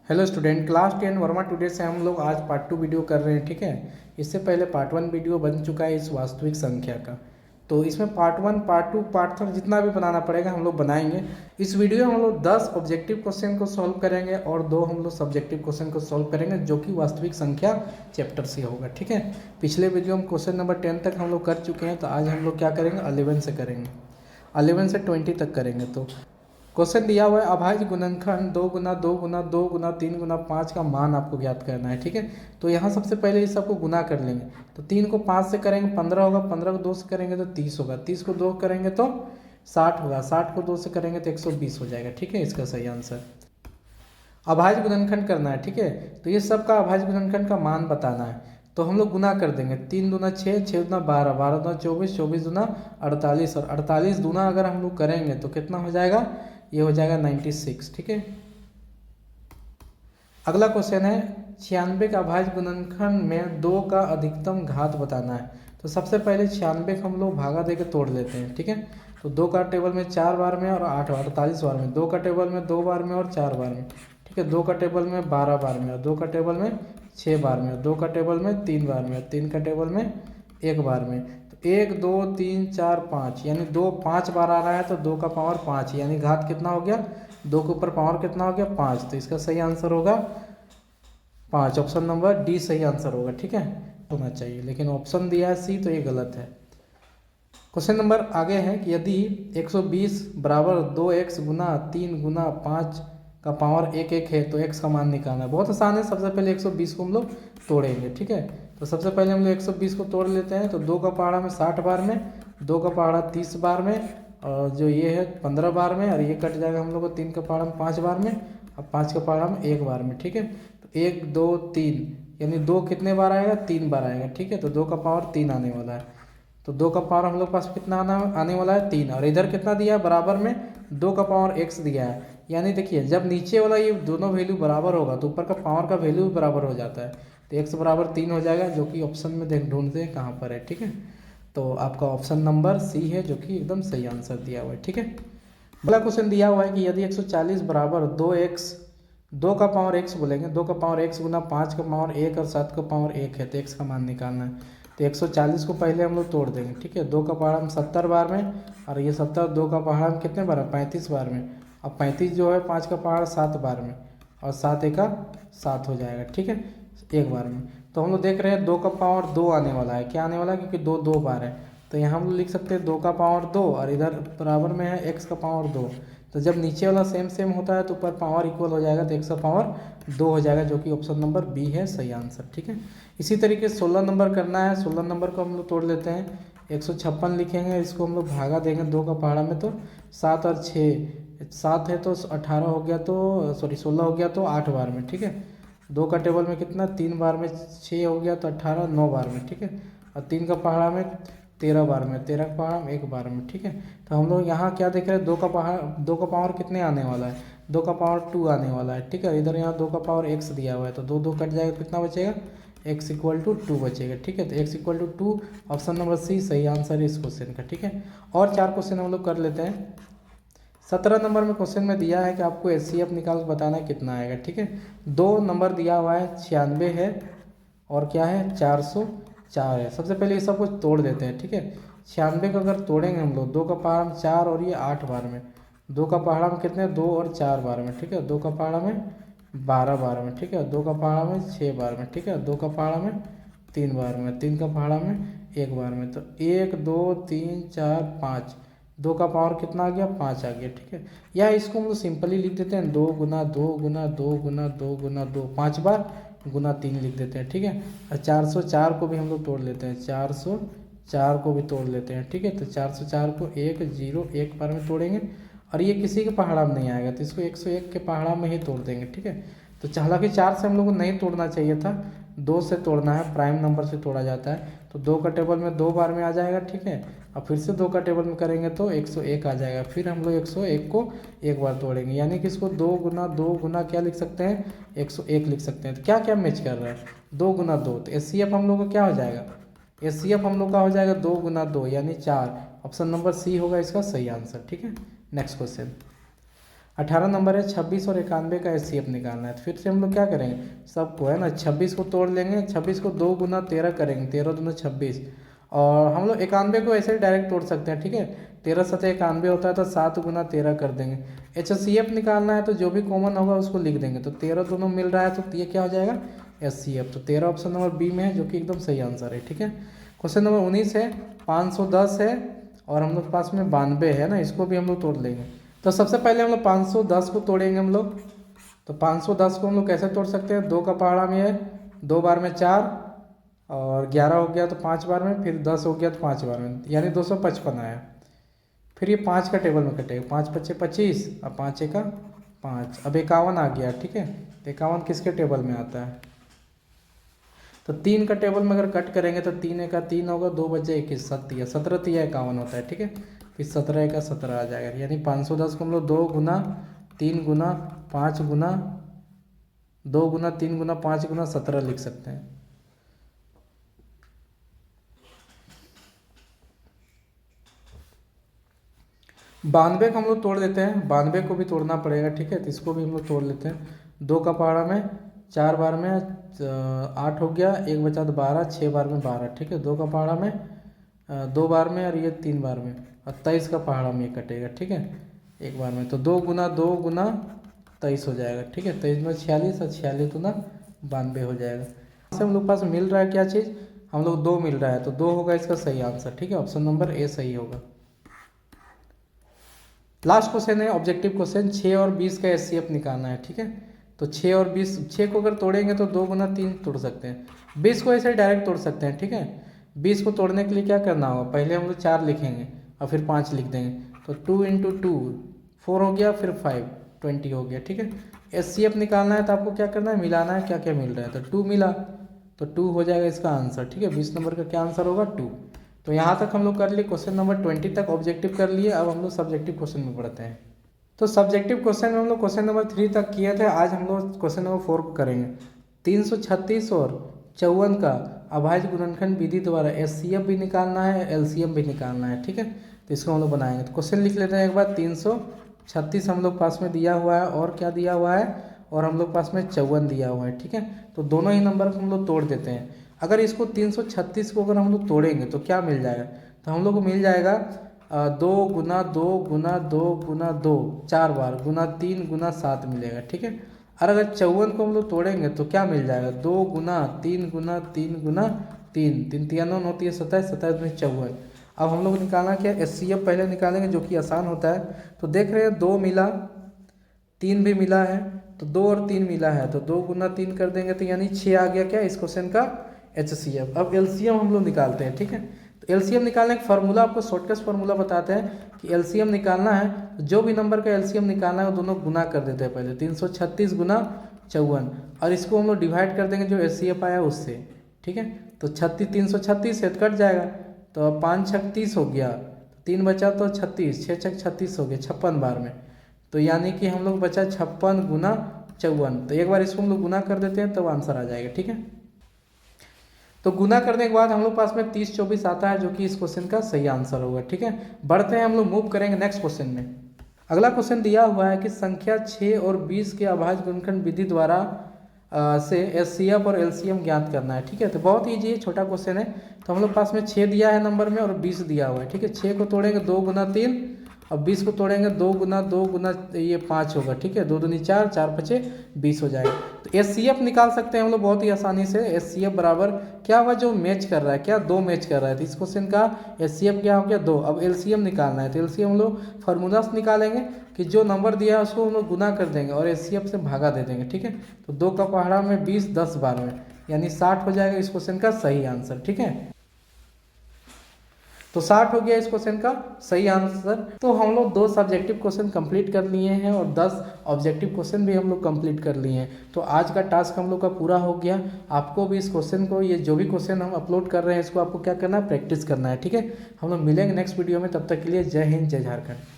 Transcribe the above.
Hello student, class 10 Verma today से हम लोग आज पार्ट 2 वीडियो कर रहे हैं। ठीक है, इससे पहले पार्ट 1 वीडियो बन चुका है इस वास्तविक संख्या का। तो इसमें पार्ट 1, पार्ट 2, पार्ट 3 जितना भी बनाना पड़ेगा हम लोग बनाएंगे। इस वीडियो में हम लोग 10 ऑब्जेक्टिव क्वेश्चन को सॉल्व करेंगे और 2 हम लोग सब्जेक्टिव क्वेश्चन को सॉल्व करेंगे, जो कि वास्तविक संख्या चैप्टर से होगा। ठीक है, पिछले वीडियो में क्वेश्चन नंबर 10 तक हम लोग कर चुके हैं, तो आज हम लोग क्या करेंगे, 11 से करेंगे, 11 से 20 तक करेंगे। तो क्वेश्चन दिया हुआ है अभाज्य गुणनखंड 2 गुना 2 गुना 2 गुना 3 गुना 5 का मान आपको ज्ञात करना है। ठीक है, तो यहाँ सबसे पहले इस सबको गुना कर लेंगे। तो 3 को 5 से करेंगे 15 होगा, 15 को 2 से करेंगे तो 30 होगा, 30 को 2 करेंगे तो 60 होगा, 60 को 2 से करेंगे तो 120 हो जाएगा। ठीक है, इसका सही आंसर अभाज्य गुणनखंड करना है। ठीक है, तो ये सब का अभाज्य गुणनखंड का मान बताना है। तो हम लोग गुना कर देंगे, 3 दूना 6, 6 दूना 12, 12 दूना 24, 24 दूना 48 और 48 दूना अगर हम लोग करेंगे तो कितना हो जाएगा, ये हो जाएगा 96। ठीक है, अगला क्वेश्चन है 96 का अभाज्य गुणनखंड में 2 का अधिकतम घात बताना है। तो सबसे पहले 96 हम लोग भागा दे के तोड़ लेते हैं। ठीक है, तो 2 का टेबल में 4 बार में और 8 48 बार में, 2 का टेबल में 2 बार में और 4 बार में। ठीक है, 2 का टेबल में 12 बार में और 2 का टेबल में 6 बार में और 2 का टेबल में 3 बार में और 3 का टेबल में 1 बार में। तो 1 2 3 4 5 यानी 2 5 बार आ रहा है, तो 2 का पावर 5 यानी घात कितना हो गया, 2 के ऊपर पावर कितना हो गया, 5। तो इसका सही आंसर होगा 5, ऑप्शन नंबर डी सही आंसर होगा। ठीक है, होना चाहिए, लेकिन ऑप्शन दिया है सी, तो ये गलत है। क्वेश्चन नंबर आगे है कि यदि 120 बराबर 2x गुना 3 गुना 5 का पावर 1 1 है तो x का मान निकालना है। बहुत आसान है, सबसे पहले 120 को हम लोग तोड़ेंगे। ठीक है, तो सबसे पहले हम लोग 120 को तोड़ लेते हैं। तो 2 का पहाड़ा में 60 बार में, 2 का पहाड़ा 30 बार में, और जो ये है 15 बार में, और ये कट जाएगा हम लोग को 3 का पहाड़ा में 5 बार में और 5 का पहाड़ा में 1 बार में। ठीक है, तो 1 2 3 यानी 2 कितने बार आएगा, 3 बार आएगा। ठीक है, तो 2 का पावर 3 आने वाला है। तो 2 का पावर हम लोग पास कितना आने वाला है, 3। और इधर कितना दिया है, बराबर में 2 का पावर x दिया है। यानी देखिए, जब नीचे वाला ये दोनों वैल्यू बराबर होगा तो ऊपर का पावर का वैल्यू भी बराबर हो जाता है। तो x बराबर 3 हो जाएगा, जो कि ऑप्शन में देख ढूंढते हैं कहाँ पर है। ठीक है, तो आपका ऑप्शन नंबर सी है, जो कि एकदम सही आंसर दिया हुआ है। ठीक है, अगला क्वेश्चन दिया हुआ है कि यदि 140 बराबर 2x, 2 का पावर x बोलेंगे, 2 का पावर x गुना 5 का पावर 1 और 7 का पावर 1 है, तो x का मान निकालना है। तो 140 को पहले हम लोग तोड़ देंगे। ठीक है, 2 का पहाड़ा में 70 बार में, और ये 70 2 का पहाड़ा में कितने बार है, 35 बार में। अब 35 जो है 5 का पहाड़ा 7 बार में, और 7 एक 7 हो जाएगा। ठीक है, 1 बार में। तो हम लोग देख रहे हैं 2 का पावर 2 आने वाला है, क्या आने वाला है, क्योंकि 2 2 बार है। तो यहाँ हम लोग लिख सकते हैं 2 का पावर 2, और इधर बराबर में है x का पावर 2। तो जब नीचे वाला सेम सेम होता है तो ऊपर पावर इक्वल हो जाएगा, तो x का पावर 2 हो जाएगा, जो कि ऑप्शन नंबर बी है सही आंसर। ठीक है, इसी तरीके से 16 नंबर करना है। 16 नंबर को हम लोग तोड़ लेते हैं, 156 लिखेंगे, इसको हम लोग भागा देंगे 2 का पहाड़ा में, तो 7 और 6, 7 है तो 18 हो गया, तो सॉरी 16 हो गया तो 8 बार में। ठीक है, 2 का टेबल में कितना, 3 बार में 6 हो गया तो 18 9 बार में। ठीक है, और 3 का पहाड़ा में 13 बार में, 13 का पहाड़ा में 1 बार में। ठीक है, तो हम लोग यहाँ क्या देख रहे हैं, 2 का पावर कितने आने वाला है, 2 का पावर 2 आने वाला है। ठीक है, इधर यहाँ 2 का पावर x दिया हुआ है, तो 2 2 कट जाएगा तो कितना बचेगा, x इक्वल टू 2 बचेगा। ठीक है, तो x equal to 2, option number C सही आंसर है इस क्वेश्चन का। ठीक है, और 4 क्वेश्चन हम लोग कर लेते हैं। 17 नंबर में क्वेश्चन में दिया है कि आपको HCF निकाल के बताना है कितना आएगा। ठीक है, 2 नंबर दिया हुआ है, 96 है और क्या है 404 है। सबसे पहले ये सब कुछ तोड़ देते हैं। ठीक है, 96 को अगर तोड़ेंगे हम लोग, 2 का पहाड़ा में 4 और ये 8 बार में, 2 का पहाड़ा में कितने 2 और 4 बार में। ठीक है, 2 का पहाड़ा में 12 बार में। ठीक है, 2 का पहाड़ा में 6 बार में। ठीक है, 2 का पहाड़ा में 3 बार में, 3 का पहाड़ा में 1 बार में। तो 1 2 3 4 5, 2 का पावर कितना आ गया, 5 आ गया। ठीक है, या इसको हम लोग सिंपली लिख देते हैं 2 गुना 2 गुना 2 गुना 2 गुना 2, 5 बार गुना 3 लिख देते हैं। ठीक है, और 404 को भी हम लोग तोड़ लेते हैं, 404 को भी तोड़ लेते हैं। ठीक है, तो 404 को 1 0 1 बार में तोड़ेंगे, और ये किसी के पहाड़ा में नहीं आएगा, तो इसको 101 के पहाड़ा में ही तोड़ देंगे। ठीक है, तो हालांकि 4 से हम लोग को नहीं तोड़ना चाहिए था, 2 से तोड़ना है, प्राइम नंबर से तोड़ा जाता है। तो 2 का टेबल में 2 बार में आ जाएगा। ठीक है, और फिर से 2 का टेबल में करेंगे तो 101 आ जाएगा, फिर हम लोग 101 को 1 बार तोड़ेंगे, यानी कि इसको 2 गुना क्या लिख सकते हैं, 101 लिख सकते हैं। तो क्या क्या मैच कर रहा है, 2 गुना 2, तो HCF हम लोग का क्या हो जाएगा, HCF हम लोग का हो जाएगा 2 गुना 2 यानी 4, ऑप्शन नंबर सी होगा इसका सही आंसर। ठीक है, नेक्स्ट क्वेश्चन। 18 नंबर है 26 और 91 का एचसीएफ निकालना है। तो फिर से हम लोग क्या करेंगे, सबको है ना 26 को तोड़ लेंगे, 26 को 2 गुना 13 करेंगे, 13 दूना 26, और हम लोग 91 को ऐसे ही डायरेक्ट तोड़ सकते हैं, ठीक है। 13 सतह 91 होता है तो 7 गुना 13 कर देंगे। एचसीएफ निकालना है तो जो भी कॉमन होगा उसको लिख देंगे, तो 13 दोनों मिल रहा है तो ये क्या हो जाएगा, एचसीएफ। तो 13 ऑप्शन नंबर बी में है, जो कि एकदम सही आंसर है, ठीक है। क्वेश्चन नंबर 19 है, 510 है और हम लोग के पास में 92 है ना, इसको भी हम लोग तोड़ लेंगे। तो सबसे पहले हम लोग 510 को तोड़ेंगे हम लोग। तो 510 को हम लोग कैसे तोड़ सकते हैं, 2 का पहाड़ा में है, 2 बार में 4 और 11 हो गया तो 5 बार में, फिर 10 हो गया तो 5 बार में, यानी 255 आया। फिर ये 5 का टेबल में कटेगा, 5 पच्चे 25 और 5 का 5, अब 51 आ गया, ठीक है। 51 किसके टेबल में आता है, तो 3 का टेबल में अगर कट करेंगे तो 3 का 3 होगा, 2 बचे 21, 17 17 तिया 51 होता है, ठीक है। फिर 17 का 17 आ जाएगा, यानी 510 को हम लोग 2 गुना 3 गुना 5 गुना 2 गुना 3 गुना 5 गुना 17 लिख सकते हैं। बानवे को हम लोग तोड़ देते हैं, 92 को भी तोड़ना पड़ेगा, ठीक है। तो इसको भी हम लोग तोड़ लेते हैं। 2 का पहाड़ा में 4 बार में 8 हो गया, 1 बचा तो 12, 6 बार में 12, ठीक है। 2 का पहाड़ा में 2 बार में और ये 3 बार में, और 23 का पहाड़ा में ये कटेगा, ठीक है, 1 बार में। तो 2 गुना 23 हो जाएगा, ठीक है। 23 में 46 और 46 गुना 92 हो जाएगा। से हम लोग पास मिल रहा है क्या चीज़, हम लोग 2 मिल रहा है, तो 2 होगा इसका सही आंसर, ठीक है। ऑप्शन नंबर ए सही होगा। लास्ट क्वेश्चन है ऑब्जेक्टिव क्वेश्चन, 6 और 20 का एचसीएफ निकालना है, ठीक है। तो 6 और 20, 6 को अगर तोड़ेंगे तो 2 गुना 3 तोड़ सकते हैं, 20 को ऐसे डायरेक्ट तोड़ सकते हैं, ठीक है। 20 को तोड़ने के लिए क्या करना होगा, पहले हम लोग 4 लिखेंगे और फिर 5 लिख देंगे, तो 2 इंटू 2 4 हो गया, फिर 5 20 हो गया, ठीक है। एचसीएफ निकालना है तो आपको क्या करना है, मिलाना है, क्या क्या मिल रहा है, तो 2 मिला तो 2 हो जाएगा इसका आंसर, ठीक है। 20 नंबर का क्या आंसर होगा, 2। तो यहाँ तक हम लोग कर लिए, क्वेश्चन नंबर 20 तक ऑब्जेक्टिव कर लिए। अब हम लोग सब्जेक्टिव क्वेश्चन में पढ़ते हैं। तो सब्जेक्टिव क्वेश्चन में हम लोग क्वेश्चन नंबर 3 तक किए थे, आज हम लोग क्वेश्चन नंबर 4 को करेंगे। 336 और 54 का अभाज्य गुणनखंड विधि द्वारा एचसीएफ भी निकालना है, एलसीएम भी निकालना है, ठीक है। तो इसको हम लोग बनाएंगे। तो क्वेश्चन लिख लेते हैं एक बार। 336 हम लोग पास में दिया हुआ है, और क्या दिया हुआ है, और हम लोग पास में 54 दिया हुआ है, ठीक है। तो दोनों ही नंबर को हम लोग तोड़ देते हैं। अगर इसको 336 को अगर हम लोग तोड़ेंगे तो क्या मिल जाएगा, तो हम लोग को मिल जाएगा 2 गुना 2 गुना 2 गुना 2 4 बार गुना 3 गुना 7 मिलेगा, ठीक है। और अगर 54 को हम लोग तोड़ेंगे तो क्या मिल जाएगा, 2 गुना 3 गुना 3 गुना 3 3 3 होती है 27, 27 में 54। अब हम लोग निकालना क्या, एचसीएफ पहले निकालेंगे, जो कि आसान होता है। तो देख रहे हैं 2 मिला, 3 भी मिला है, तो 2 और 3 मिला है, तो 2 गुना 3 कर देंगे तो यानी 6 आ गया क्या इस क्वेश्चन का एचसीएफ। अब एलसीएम हम लोग निकालते हैं, ठीक है। तो एलसीएम निकालने का फार्मूला आपको शॉर्टकट फार्मूला बताते हैं कि एलसीएम निकालना है तो जो भी नंबर का एलसीएम निकालना है वो दोनों गुना कर देते हैं पहले। 336 गुना 54, और इसको हम लोग डिवाइड कर देंगे जो एचसीएफ आया उससे, ठीक है। तो 336 से कट जाएगा, तो 5 छक 30 हो गया, 3 बचा तो 36, 6 छक 36 हो गया 56 बार में। तो यानी कि हम लोग बचा 56 गुना 54। तो एक बार इसको हम लोग गुना कर देते हैं तब आंसर आ जाएगा, ठीक है। तो गुना करने के बाद हम लोग पास में 30 24 आता है, जो कि इस क्वेश्चन का सही आंसर होगा, ठीक है। बढ़ते हैं हम लोग, मूव करेंगे नेक्स्ट क्वेश्चन में। अगला क्वेश्चन दिया हुआ है कि संख्या 6 और 20 के अभाज्य गुणनखंड विधि द्वारा से एचसीएफ और एलसीएम ज्ञात करना है, ठीक है। तो बहुत ईजी है, छोटा क्वेश्चन है। तो हम लोग पास में 6 दिया है नंबर में और 20 दिया हुआ है, ठीक है। 6 को तोड़ेंगे 2 गुना 3, और 20 को तोड़ेंगे 2 गुना ये 5 होगा, ठीक है। 2 दूनी 4, 4 पचे 20 हो जाएगा। तो एचसीएफ निकाल सकते हैं हम लोग बहुत ही आसानी से। एचसीएफ बराबर क्या हुआ, जो मैच कर रहा है, क्या 2 मैच कर रहा है, तो इस क्वेश्चन का एचसीएफ क्या हो गया 2। अब एलसीएम निकालना है, तो एलसीएम हम लोग फार्मूला से निकालेंगे कि जो नंबर दिया है उसको हम लोग गुना कर देंगे और एचसीएफ से भागा दे देंगे, ठीक है। तो 2 का पहाड़ा में 20 10 बार में, यानी 60 हो जाएगा इस क्वेश्चन का सही आंसर, ठीक है। तो 60 हो गया इस क्वेश्चन का सही आंसर। तो हम लोग 2 सब्जेक्टिव क्वेश्चन कंप्लीट कर लिए हैं और 10 ऑब्जेक्टिव क्वेश्चन भी हम लोग कंप्लीट कर लिए हैं। तो आज का टास्क हम लोग का पूरा हो गया। आपको भी इस क्वेश्चन को, ये जो भी क्वेश्चन हम अपलोड कर रहे हैं, इसको आपको क्या करना है, प्रैक्टिस करना है, ठीक है। हम लोग मिलेंगे नेक्स्ट वीडियो में, तब तक के लिए जय हिंद जय झारखंड।